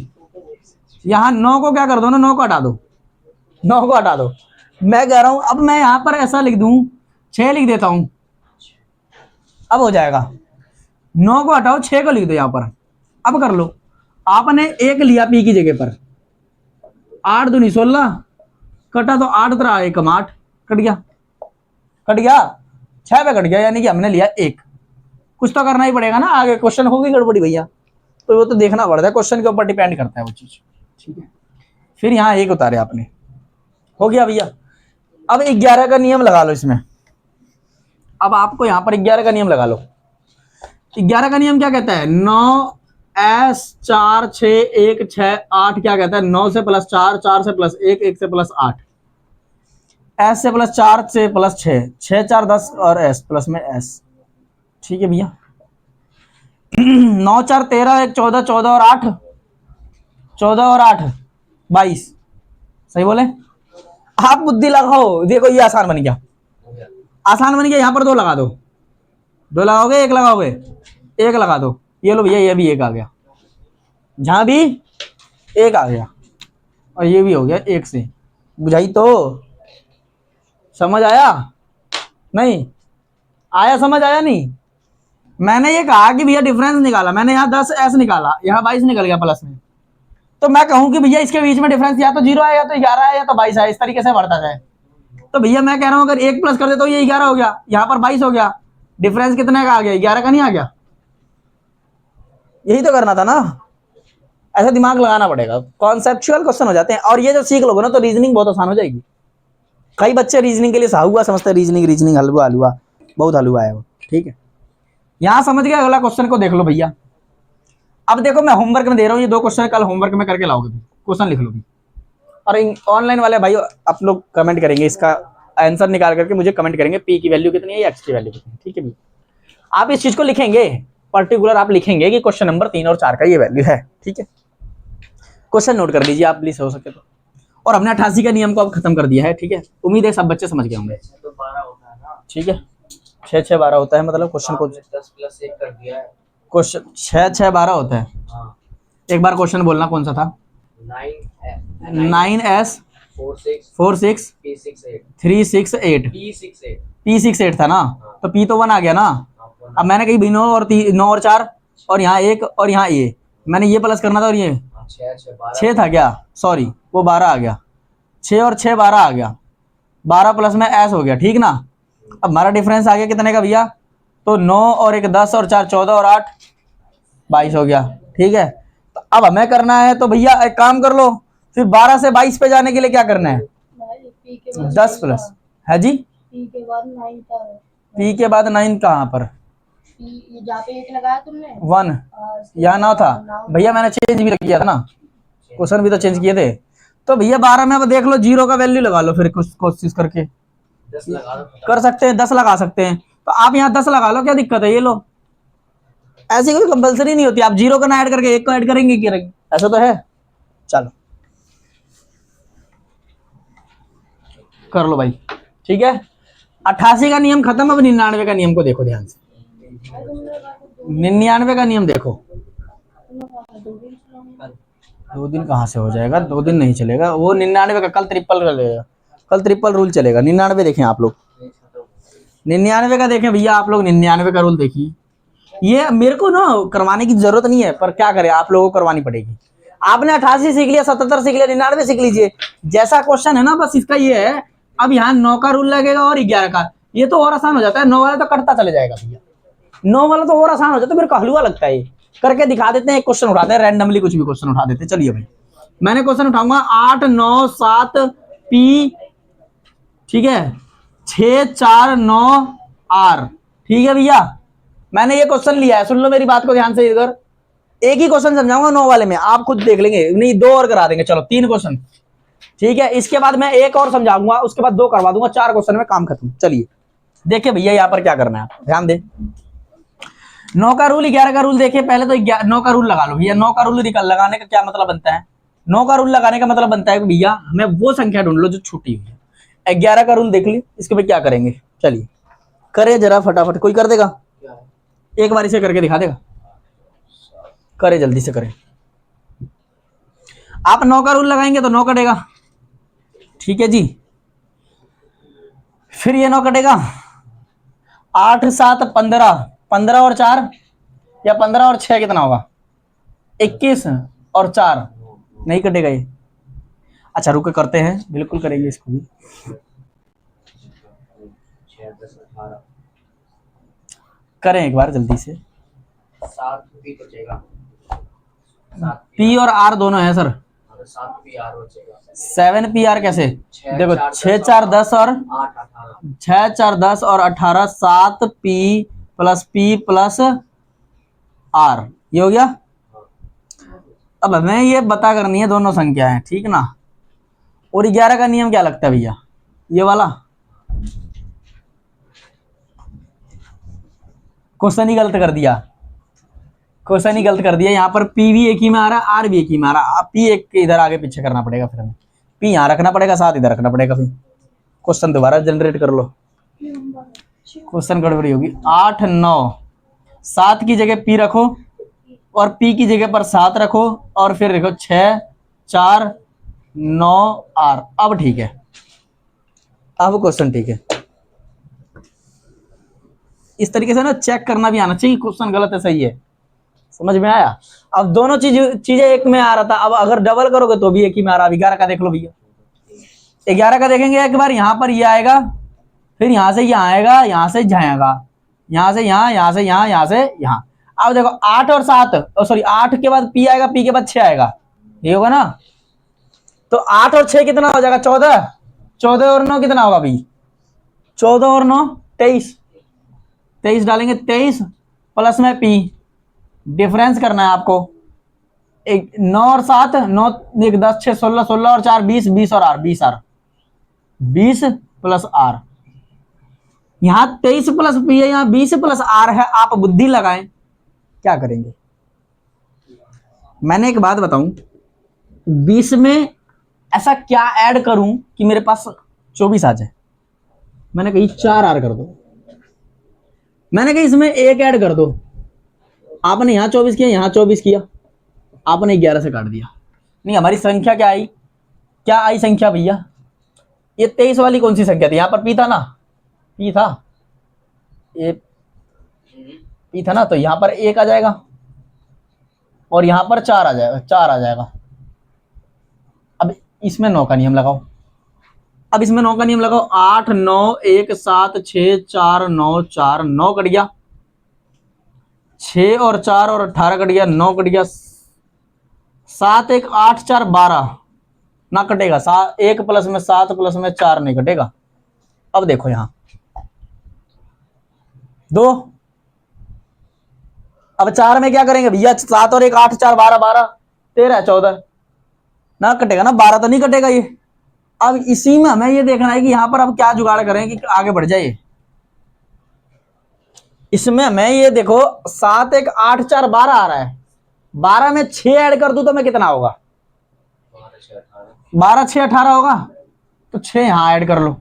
यहाँ 9 को क्या कर दो ना, 9 को हटा दो, 9 को हटा दो। मैं कह रहा हूं अब मैं यहाँ पर ऐसा लिख दूं, 6 लिख देता हूं, अब हो जाएगा। 9 को हटाओ, 6 को लिख दो यहाँ पर, अब कर लो। आपने 1 लिया P की जगह पर, 8 दूनी 16 कटा, तो 8 तरह 1 कम 8 कट गया, 6 पे कट गया, यानी कि हमने लिया 1। कुछ तो करना ही पड़ेगा ना, आगे क्वेश्चन होगी गड़बड़ी भैया, तो वो तो देखना पड़ता है, क्वेश्चन के ऊपर डिपेंड करता है वो चीज। ठीक है, फिर यहाँ 1 उतारे आपने, हो गया भैया। अब 11 का नियम लगा लो इसमें, अब आपको यहाँ पर 11 का नियम लगा लो। 11 का नियम क्या कहता है, 9 S 4 6 1 6 8 क्या कहता है, 9 से प्लस 4, 4 से प्लस 1, 1 से प्लस 8, S से प्लस 4 से प्लस 6, 6 4 10 और S प्लस में S। ठीक है भैया, 9 4 13 1 14, 14 और 8 14 और 8 22, सही बोले। आप बुद्धि लगाओ, देखो ये आसान बन गया, आसान बन गया। यहाँ पर 2 लगा दो, 2 लगाओगे, 1 लगाओगे, 1 लगा दो, ये लो भैया, ये भी 1 आ गया, जहां भी 1 आ गया, और ये भी हो गया 1 से। बुझाई तो, समझ आया नहीं आया, समझ आया नहीं। मैंने ये कहा कि भैया डिफरेंस निकाला, मैंने यहाँ 10 S निकाला, यहाँ 22 निकल गया प्लस में, तो मैं कहूं कि भैया इसके बीच में डिफरेंस या तो 0 है, या तो 11 है, या तो 22 है, इस तरीके से बढ़ता जाए। तो भैया मैं कह रहा हूं अगर 1 प्लस कर दे तो ये 11 हो गया, यहाँ पर 22 हो गया, डिफरेंस कितने का आ गया, 11 का नहीं आ गया। यही तो करना था ना, ऐसा दिमाग लगाना पड़ेगा, कॉन्सेप्चुअल क्वेश्चन हो जाते हैं। और ये जो सीख लोगे ना तो रीजनिंग बहुत आसान हो जाएगी। कई बच्चे रीजनिंग के लिए साहुआ समझते हैं, रीजनिंग हलवा बहुत हलवा है वो। ठीक है, यहां समझ गए। अगला क्वेश्चन को देख लो भैया। अब देखो मैं होमवर्क में दे रहा हूँ, ये 2 क्वेश्चन कल होमवर्क में करके लाओगे, क्वेश्चन लिख लो भी। और ऑनलाइन वाले भाई आप लोग कमेंट करेंगे, इसका आंसर निकाल करके मुझे कमेंट करेंगे, पी की वैल्यू कितनी है या एक्स की वैल्यू कितनी है। ठीक है भैया, आप इस चीज को लिखेंगे, पर्टिकुलर आप लिखेंगे कि क्वेश्चन नंबर 3 और 4 का ये वैल्यू है। ठीक है, क्वेश्चन नोट कर लीजिए आप प्लीज, हो सके तो। और हमने 88 का नियम को अब खत्म कर दिया है। ठीक है, उम्मीद है सब बच्चे समझ गए होंगे। ठीक है, 6 6 12 होता है, मतलब क्वेश्चन को 10 + 1 कर दिया है, क्वेश्चन 6 6 12 होता है। हाँ, एक बार क्वेश्चन बोलना कौन सा था। 9S 4 6 3 6 8 P6 8 था ना, तो P तो 1 आ गया ना। अब मैंने कही भाई 9 और 4 और यहाँ 1 और यहाँ ये, मैंने ये प्लस करना था, और ये 6 था क्या, सॉरी वो 12 आ गया, 6 और 6 12 आ गया, 12 प्लस में S हो गया। ठीक ना, अब हमारा डिफरेंस आ गया कितने का भैया, तो 9 और 1 10 और 4 14 और 8 22 हो गया। ठीक है, तो अब हमें करना है, तो भैया एक काम कर लो, फिर 12 से 22 पे जाने के लिए क्या करना है, 10 प्लस है जी, पी के बाद 9 था, P के बाद 9 कहाँ पर, जहाँ पे 1 लगाया तुमने 1 यहाँ 9 था भैया, मैंने चेंज भी तो किया था ना, क्वेश्चन भी तो चेंज किए थे। तो भैया 12 में अब देख लो 0 का वैल्यू लगा लो फिर कोशिश करके, 10 लगा दो। कर सकते हैं, 10 लगा सकते हैं, तो आप यहाँ 10 लगा लो, क्या दिक्कत है, ये लो। ऐसी कोई कंपलसरी नहीं होती, आप 0 को ना ऐड करके 1 को ऐड करेंगे क्या, ऐसा तो है। चलो कर लो भाई, ठीक है। 88 का नियम खत्म, अब 99 का नियम को देखो ध्यान से। 99 का नियम देखो। 2 दिन कहाँ से हो जाएगा, 2 दिन नहीं चलेगा वो 99 का, कल ट्रिपल चलेगा, कल ट्रिपल रूल चलेगा। 99 देखें आप लोग, 99 का देखें भैया आप लोग, 99 का रूल देखिए। ये मेरे को ना करवाने की जरूरत नहीं है, पर क्या करें, आप लोगों को करवानी पड़ेगी। आपने 88 सीख लिया, 77 सीख लिया, 99 सीख लीजिए, जैसा क्वेश्चन है ना, बस इसका ये है। अब यहाँ 9 का रूल लगेगा और 11 का, ये तो और आसान हो जाता है। 9 वाला तो कटता चले जाएगा भैया, 9 वाला तो और आसान हो जाता है, मेरे को हलवा लगता है। ये करके दिखा देते हैं, एक क्वेश्चन उठाते हैं रैंडमली, कुछ भी क्वेश्चन उठा देते हैं। चलिए भाई, मैंने क्वेश्चन उठाऊंगा 8 9 7 पी, ठीक है, 6 4 9 आर, ठीक है भैया। मैंने ये क्वेश्चन लिया है, सुन लो मेरी बात को ध्यान से इधर। एक ही क्वेश्चन समझाऊंगा 9 वाले में, आप खुद देख लेंगे, नहीं 2 और करा देंगे, चलो 3 क्वेश्चन, ठीक है। इसके बाद मैं एक और समझाऊंगा, उसके बाद 2 करवा दूंगा, 4 क्वेश्चन में काम खत्म। चलिए देखिए भैया, यहाँ पर क्या करना है, आप ध्यान दे। 9 का रूल, 11 का रूल देखिए। पहले तो 9 का रूल लगा लो भैया। 9 का रूल लगाने का क्या मतलब बनता है, 9 का रूल लगाने का मतलब बनता है कि भैया हमें वो संख्या ढूंढ लो जो छूटी हुई है। 11 का रूल देख ली, इसके पे क्या करेंगे, चलिए करे जरा फटाफट, कोई कर देगा, एक बार इसे करके दिखा देगा, करे जल्दी से करें। आप 9 का रूल लगाएंगे तो 9 कटेगा, ठीक है जी। फिर ये 9 कटेगा, 8 7 15, 15 और 4, या 15 और 6 कितना होगा, 21 और 4, नहीं कटेगा ये। अच्छा रुके, करते हैं, बिल्कुल करेंगे इसको भी। 6 10 18, करें एक बार जल्दी से। 7 पी बचेगा, 7 पी और आर दोनों है सर, 7 पी आर बचेगा, 7 पी आर कैसे, देखो 6 4 10 और 8 18, 6 4 10 और 18, 7 पी प्लस आर, ये हो गया। अब हमें ये पता करनी है दोनों संख्याएं, ठीक ना। और 11 का नियम क्या लगता है भैया, ये वाला क्वेश्चन ही गलत कर दिया, क्वेश्चन ही गलत कर दिया। यहाँ पर पी भी एक ही में आ रहा है, आर भी एक ही में आ रहा है। पी एक के इधर आगे पीछे करना पड़ेगा, फिर हमें पी यहाँ रखना पड़ेगा, 7 इधर रखना पड़ेगा। फिर क्वेश्चन दोबारा जनरेट कर लो, क्वेश्चन गड़बड़ी होगी। 8 9, 7 की जगह पी रखो और पी की जगह पर 7 रखो, और फिर देखो 6 4 9 आर। अब ठीक है, अब क्वेश्चन ठीक है। इस तरीके से ना चेक करना भी आना चाहिए, क्वेश्चन गलत है सही है, समझ में आया। अब दोनों चीजें एक में आ रहा था, अब अगर डबल करोगे तो भी एक ही में आ रहा। 11 का देख लो भैया, 11 का देखेंगे एक बार, यहाँ पर ये आएगा, फिर यहाँ से यहाँ आएगा, यहाँ से जाएगा, यहाँ से यहाँ, यहाँ से यहाँ, यहाँ से यहाँ। अब देखो 8 और 7, सॉरी 8 के बाद पी आएगा, पी के बाद 6 आएगा, ये होगा ना। तो 8 और 6 कितना हो जाएगा, 14, 14 और 9 कितना होगा भाई, 14 और 9 23, 23 डालेंगे, 23 प्लस में पी, डिफरेंस करना है आपको। एक 9 और 7, 9 एक 10 6 16, 16 और 4 20, 20 और आर, 20 आर, 20 प्लस आर। यहाँ 23 प्लस पी है, यहाँ 20 प्लस आर है। आप बुद्धि लगाएं, क्या करेंगे। मैंने एक बात बताऊं, 20 में ऐसा क्या ऐड करूं कि मेरे पास 24 आ जाए। मैंने कही 4 आर कर दो, मैंने कही इसमें 1 ऐड कर दो। आपने यहाँ 24 किया, यहाँ 24 किया, आपने 11 से काट दिया। नहीं, हमारी संख्या क्या आई, क्या आई संख्या भैया, ये 23 वाली कौन सी संख्या थी, यहाँ पर पी था ना, पी था, ये पी था ना, तो यहाँ पर 1 आ जाएगा और यहाँ पर 4 आ जाएगा, 4 आ जाएगा। अब इसमें 9 का नियम लगाओ, अब इसमें 9 का नियम लगाओ। 8 9 1 7 6 4 9 4, 9 कट गया, 6 और 4 और 18 कट गया, 9 कट गया, 7 1 8 4 12 ना कटेगा, 1 प्लस में 7 प्लस में 4 नहीं कटेगा। अब देखो यहां 2, अब 4 में क्या करेंगे भैया, 7 और 1 8 4 12 12 13 14 ना कटेगा ना, 12 तो नहीं कटेगा ये, अब इसी में हमें ये देखना है कि यहाँ पर अब क्या जुगाड़ करें कि आगे बढ़ जाए। इसमें हमें ये देखो 7 1 8 4 12 आ रहा है, 12 में 6 ऐड कर दूं तो मैं कितना होगा? 12 6 18 होगा, तो 6 यहां ऐड कर लो।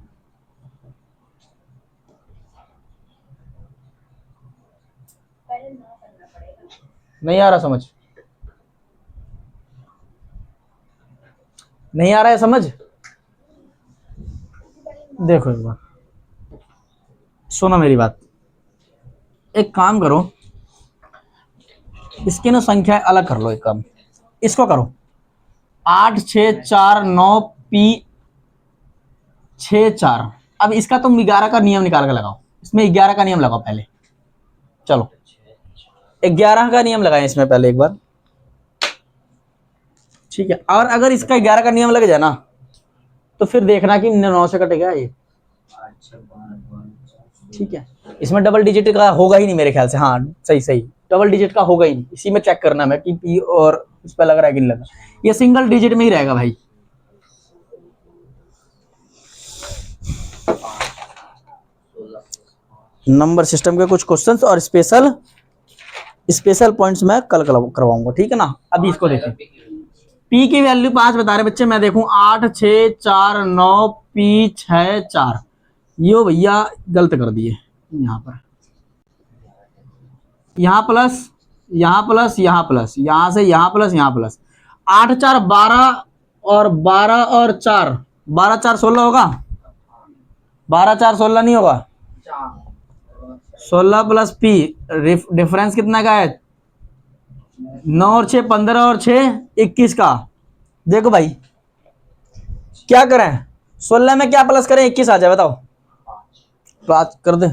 पहले ना करना पड़ेगा। नहीं आ रहा समझ? नहीं आ रहा है समझ? देखो एक बार सुनो मेरी बात, एक काम करो, इसकी ना संख्या अलग कर लो। एक काम इसको करो, 8 6 4 9 पी 6 4। अब इसका तुम 11 का नियम निकाल के लगाओ, इसमें 11 का नियम लगाओ पहले। चलो 11 का नियम लगाएं इसमें पहले एक बार, ठीक है। और अगर इसका 11 का नियम लग जाए ना तो फिर देखना कि 9 से कटेगा ये, ठीक है। इसमें डबल डिजिट का होगा ही नहीं मेरे ख्याल से, हाँ सही सही, डबल डिजिट का होगा ही नहीं। इसी में चेक करना है कि पी और इस पर लग रहा है कि नहीं लग रहा, ये सिंगल डिजिट में ही रहेगा भाई। नंबर सिस्टम के कुछ क्वेश्चंस और स्पेशल पॉइंट्स मैं कल करवाऊंगा, ठीक है ना। अभी इसको देखिए, पी की वैल्यू 5 बता रहे बच्चे, मैं देखूं 8 6 4 9 पी 6 4, यो भैया गलत कर दिए। यहाँ पर यहाँ प्लस यहाँ प्लस यहाँ प्लस, यहाँ से यहाँ प्लस यहाँ प्लस, 8 4 12 और 12 और 4, 12 4 16 होगा, 12 4 16 नहीं होगा, 16 प्लस पी, डिफरेंस कितना का है? 9 और 6 15 और 6 21 का। देखो भाई क्या करें, 16 में क्या प्लस करें 21 आ जाए, बताओ। 5 कर दे,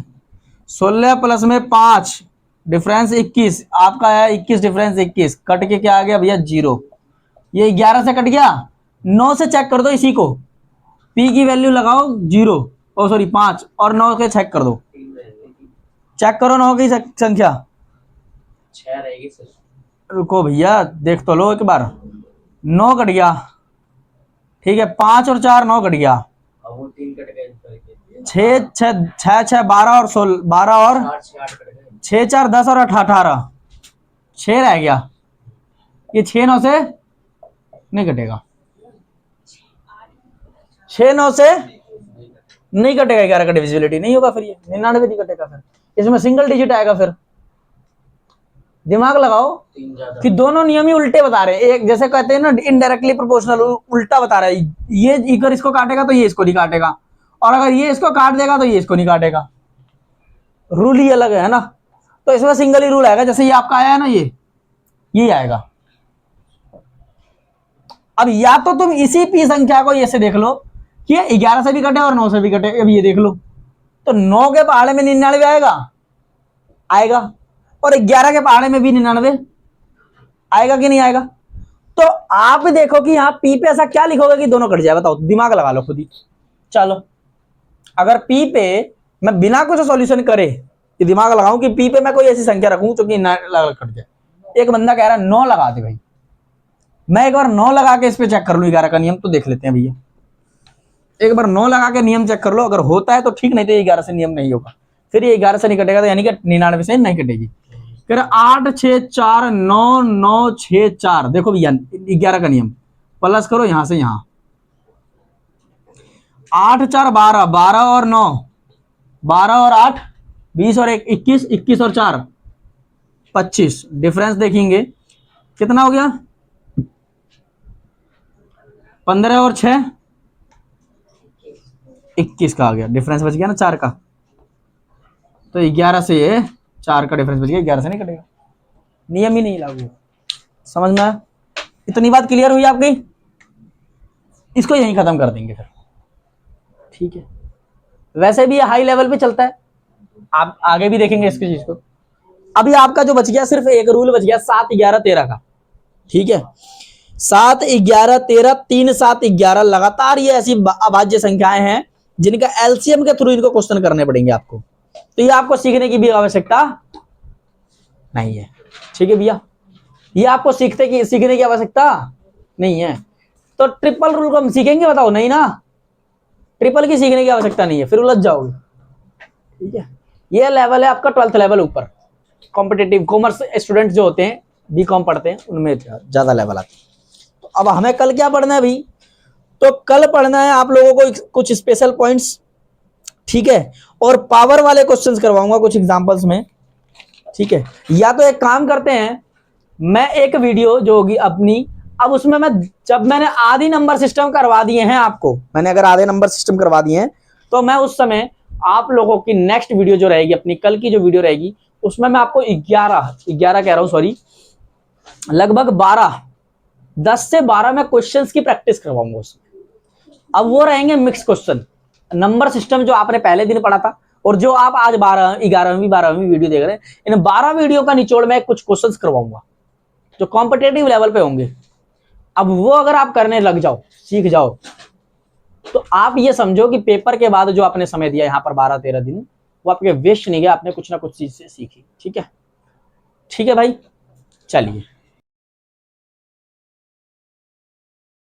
16 प्लस में 5 डिफरेंस 21, आपका है 21 डिफरेंस 21, कट के क्या आ गया भैया 0। ये 11 से कट गया, 9 से चेक कर दो इसी को, पी की वैल्यू लगाओ 0 ओ सॉरी 5 और 9 के चेक कर दो, चेक करो 9 की संख्या 6 रहेगी सर। रुको भैया देख तो लो एक बार, 9 कट गया, ठीक है, 5 और 4 9 कट गया, अब वो 3 कट गए, 6 6 6 6 12 और 16 12 और 4 6 8 कट गए, 6 4 10 और 18 6 रह गया, ये 6 9 से नहीं कटेगा, 6 9 से नहीं कटेगा, 11 का डिविजिबिलिटी नहीं होगा, फिर ये 99 नहीं कटेगा, फिर इसमें सिंगल डिजिट आएगा। फिर दिमाग लगाओ 3 ज्यादा कि दोनों नियम ही उल्टे बता रहे हैं, एक जैसे कहते हैं ना इनडायरेक्टली प्रोपोर्शनल, उल्टा बता रहा है, ये अगर इसको काटेगा तो ये इसको नहीं काटेगा, और अगर ये इसको काट देगा तो ये इसको नहीं काटेगा, रूल ही अलग है ना। तो इसमें सिंगल ही रूल आएगा, जैसे ये आपका आया है ना, ये आएगा। अब या तो तुम इसी पी संख्या को ये से देख लो कि ये 11 से भी कटे और 9 से भी कटे, अब ये देख लो तो 9 के पहाड़े में 99 आएगा और 11 के पहाड़े में भी 99 आएगा कि नहीं आएगा। तो आप देखो कि यहाँ पी पे ऐसा क्या लिखोगे कि दोनों कट जाए, बताओ, दिमाग लगा लो खुद ही। चलो अगर पी पे मैं बिना कुछ सॉल्यूशन करे कि दिमाग लगाऊं कि पी पे मैं कोई ऐसी संख्या रखूं जो कि कट जाए, एक बंदा कह रहा है 9 लगा दे भाई, मैं एक बार 9 लगा के इस पे चेक कर लूं 11 का नियम, तो देख लेते हैं भैया, एक बार 9 लगा के नियम चेक कर लो, अगर होता है तो ठीक, नहीं तो 11 से नियम नहीं होगा, फिर ये 11 से नहीं कटेगा, तो यानी कि 99 से नहीं कटेगी। फिर 8 6 4 9 9 6 4, देखो भैया 11 का नियम, प्लस करो यहां से यहां, 8 4 12 12 और 9 12 और 8 20 और 1 21 21 और 4 25, डिफरेंस देखेंगे कितना हो गया, 15 और 6 21 का आ गया, डिफरेंस बच गया ना 4 का, तो 11 से ये 4 का डिफरेंस बच गया, 11 से नहीं कटेगा, नियम ही नहीं लागू। समझ में आया? इतनी बात क्लियर हुई आपकी, इसको यहीं खत्म कर देंगे फिर, ठीक है। वैसे भी ये हाई लेवल पे चलता है, आप आगे भी देखेंगे इसकी चीज को। अभी आपका जो बच गया सिर्फ एक रूल बच गया 7 11 13 का, ठीक है, 7 11 13 3 7 11 लगातार ये ऐसी अभाज्य संख्याएं हैं जिनका एलसीएम के थ्रू इनको क्वेश्चन करने पड़ेंगे आपको, तो ये आपको सीखने की भी आवश्यकता नहीं है, ठीक है भैया, ये आपको सीखने की आवश्यकता नहीं है। तो ट्रिपल रूल को हम सीखेंगे, बताओ नहीं ना, ट्रिपल की सीखने की आवश्यकता नहीं है, फिर उलझ जाओगे। ठीक है, ये लेवल है आपका 12th लेवल ऊपर। कॉम्पिटिटिव कॉमर्स स्टूडेंट्स जो होते हैं, बीकॉम पढ़ते हैं, उनमें ज्यादा लेवल आते हैं। तो अब हमें कल क्या पढ़ना है भाई? तो कल पढ़ना है आप लोगों को कुछ स्पेशल पॉइंट्स, ठीक है, और पावर वाले क्वेश्चंस करवाऊंगा कुछ एग्जांपल्स में। ठीक है, या तो एक काम करते हैं, मैं एक वीडियो जो होगी अपनी, अब उसमें मैं जब मैंने आधी नंबर सिस्टम करवा दिए हैं आपको, मैंने अगर आधे नंबर सिस्टम करवा दिए हैं, तो मैं उस समय आप लोगों की नेक्स्ट वीडियो जो रहेगी, अपनी कल की जो वीडियो रहेगी, उसमें मैं आपको 11 कह रहा हूं, सॉरी, लगभग 10 से 12 में क्वेश्चंस की प्रैक्टिस करवाऊंगा उसमें। अब वो रहेंगे मिक्स क्वेश्चन, नंबर सिस्टम जो आपने पहले दिन पढ़ा था और जो आप आज 11वीं वीडियो देख रहे हैं, इन 12 वीडियो का निचोड़ में कुछ क्वेश्चंस करवाऊंगा जो कॉम्पिटेटिव लेवल पे होंगे। अब वो अगर आप करने लग जाओ, सीख जाओ, तो आप ये समझो कि पेपर के बाद जो आपने समय दिया यहाँ पर 12-13 दिन, वो आपके वेस्ट नहीं गया, आपने कुछ ना कुछ चीज से सीखी। ठीक है, ठीक है भाई, चलिए।